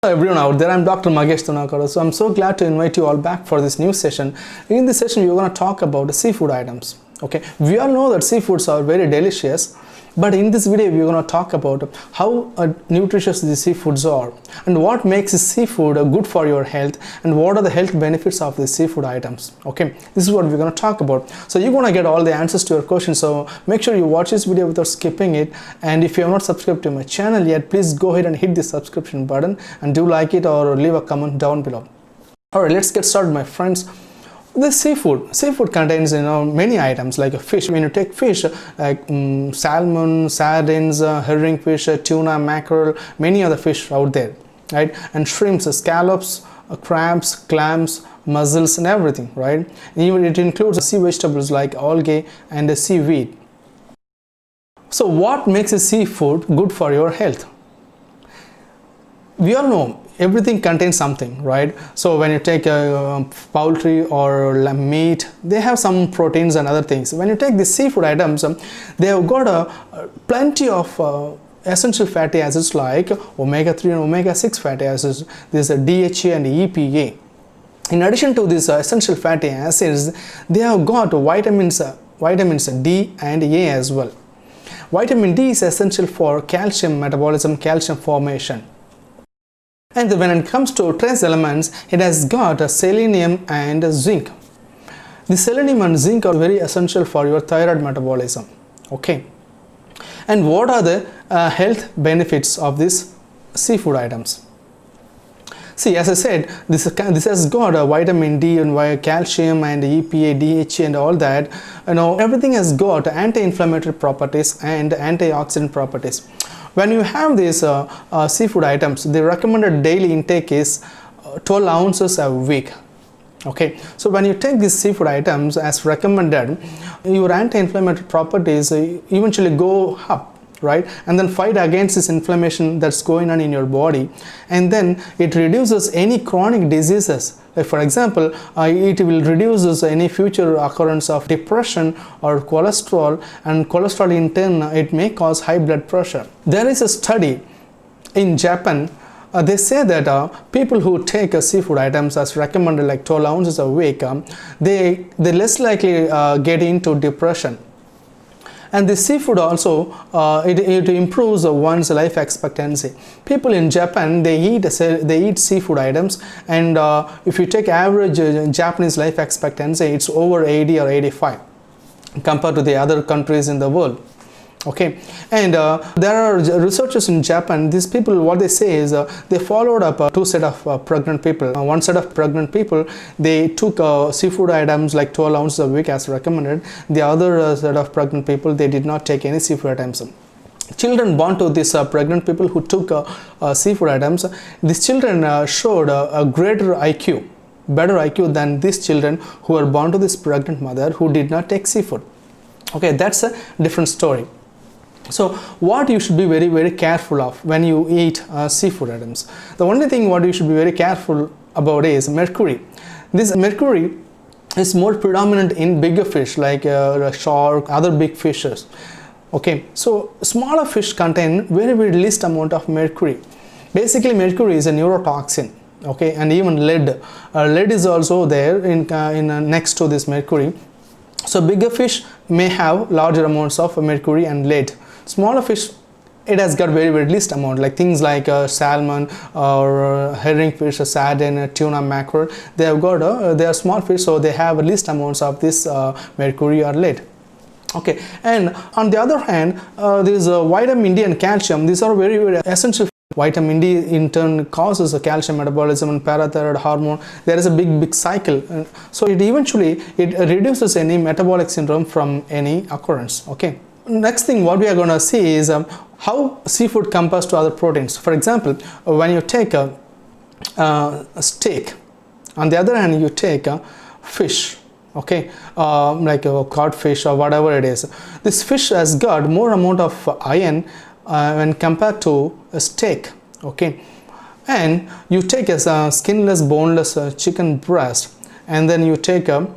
Hello everyone out there, I'm Dr. Magesh Tunakara. So I'm so glad to invite you all back for this new session. In this session, we're going to talk about seafood items. Okay, we all know that seafoods are very delicious, but in this video, we're going to talk about how nutritious these seafoods are and what makes seafood good for your health and what are the health benefits of these seafood items. Okay, this is what we're going to talk about. So you're going to get all the answers to your questions. So make sure you watch this video without skipping it. And if you have not subscribed to my channel yet, please go ahead and hit the subscription button and do like it or leave a comment down below. All right, let's get started, my friends. This seafood contains many items like a fish. When you take fish like salmon, sardines, herring fish, tuna, mackerel, many other fish out there, right? And shrimps, scallops, crabs, clams, mussels, and everything, right? And even it includes sea vegetables like algae and seaweed. So what makes a seafood good for your health? We all know everything contains something, right? So when you take poultry or meat, they have some proteins and other things. When you take the seafood items, they have got plenty of essential fatty acids like omega-3 and omega-6 fatty acids. There's a DHA and EPA. In addition to these essential fatty acids, they have got vitamins D and A as well. Vitamin D is essential for calcium metabolism, calcium formation. And when it comes to trace elements, it has got selenium and zinc. The selenium and zinc are very essential for your thyroid metabolism. Okay. And what are the health benefits of these seafood items? See, as I said, this has got a vitamin D and calcium and EPA, DHA and all that. Everything has got anti-inflammatory properties and antioxidant properties. When you have these seafood items, the recommended daily intake is 12 ounces a week. Okay, so when you take these seafood items as recommended, your anti-inflammatory properties eventually go up, right? And then fight against this inflammation that's going on in your body, and then it reduces any chronic diseases. Like for example, it will reduce any future occurrence of depression or cholesterol, and cholesterol in turn it may cause high blood pressure. There is a study in Japan. They say that people who take seafood items as recommended, like 12 ounces a week, they less likely get into depression. And the seafood also it improves one's life expectancy. People in Japan, they eat seafood items, and if you take average Japanese life expectancy, it's over 80 or 85 compared to the other countries in the world. Okay, and there are researchers in Japan. These people, what they say is they followed up two set of pregnant people. One set of pregnant people, they took seafood items like 12 ounces a week as recommended. The other set of pregnant people, they did not take any seafood items. Children born to these pregnant people who took seafood items, these children showed a greater IQ, better IQ than these children who were born to this pregnant mother who did not take seafood. Okay, that's a different story. So what you should be very, very careful of when you eat seafood items. The only thing what you should be very careful about is mercury. This mercury is more predominant in bigger fish like shark, other big fishes. Okay, so smaller fish contain very, very least amount of mercury. Basically, mercury is a neurotoxin. Okay, and even lead. Lead is also there in next to this mercury. So bigger fish may have larger amounts of mercury and lead. Smaller fish, it has got very, very least amount, like things like salmon or herring fish, sardine, tuna, mackerel. They have got they are small fish, so they have least amounts of this mercury or lead. Okay, and on the other hand, there is vitamin D and calcium. These are very, very essential. Vitamin D in turn causes a calcium metabolism and parathyroid hormone. There is a big cycle, so it eventually reduces any metabolic syndrome from any occurrence. Okay. Next thing what we are going to see is how seafood compares to other proteins. For example, when you take a steak, on the other hand you take a fish, okay, like a codfish or whatever it is. This fish has got more amount of iron when compared to a steak. Okay, and you take a skinless, boneless chicken breast, and then you take a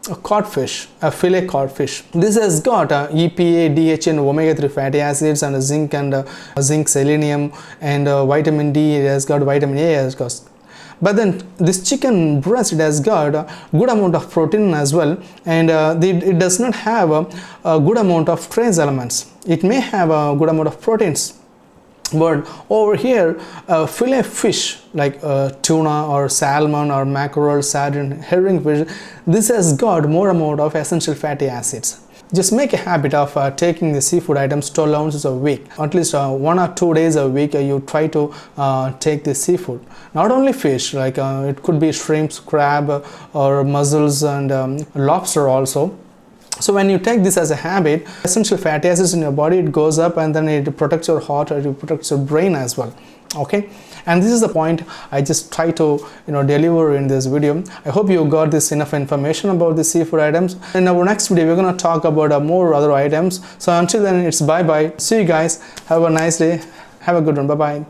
a codfish, a fillet codfish. This has got EPA, DHA and omega-3 fatty acids and zinc, selenium and vitamin D. It has got vitamin A as well. But then this chicken breast, it has got a good amount of protein as well, and it does not have a good amount of trace elements. It may have a good amount of proteins, but over here fillet fish like tuna or salmon or mackerel, sardine, herring fish, this has got more amount of essential fatty acids. Just make a habit of taking the seafood items 12 ounces a week. At least 1 or 2 days a week you try to take the seafood. Not only fish, like it could be shrimps, crab or mussels and lobster also. So when you take this as a habit, essential fatty acids in your body, it goes up, and then it protects your heart or it protects your brain as well. Okay, and this is the point I just try to deliver in this video. I hope you got this enough information about the seafood items. In our next video we're going to talk about more other items. So until then, it's bye bye. See you guys. Have a nice day. Have a good one. Bye bye.